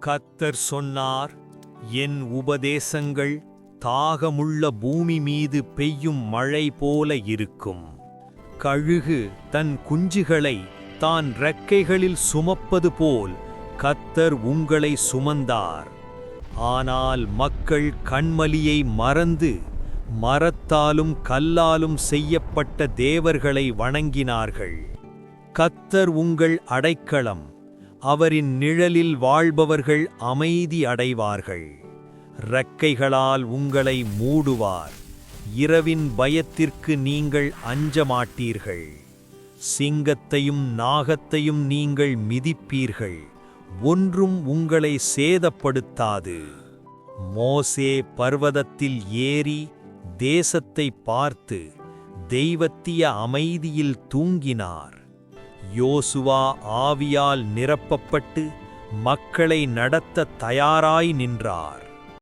கர்த்தர் சொன்னார், என் உபதேசங்கள் தாகமுள்ள பூமி மீது பெய்யும் மழை போல இருக்கும். கழுகு தன் குஞ்சுகளை தான் இறக்கைகளில் சுமப்பது போல் கர்த்தர் உங்களை சுமந்தார். ஆனால் மக்கள் கண்மலியை மறந்து மரத்தாலும் கல்லாலும் செய்யப்பட்ட தேவர்களை வணங்கினார்கள். கர்த்தர் உங்கள் அடைக்கலம், அவரின் நிழலில் வாழ்பவர்கள் அமைதி அடைவார்கள். இறக்கைகளால் உங்களை மூடுவார், இரவின் பயத்திற்கு நீங்கள் அஞ்ச மாட்டீர்கள். சிங்கத்தையும் நாகத்தையும் நீங்கள் மிதிப்பீர்கள், ஒன்றும் உங்களை சேதப்படுத்தாது. மோசே பர்வதத்தில் ஏறி தேசத்தை பார்த்து தெய்வத்திய அமைதியில் தூங்கினார். யோசுவா ஆவியால் நிரப்பப்பட்டு மக்களை நடத்த தயாராய் நின்றார்.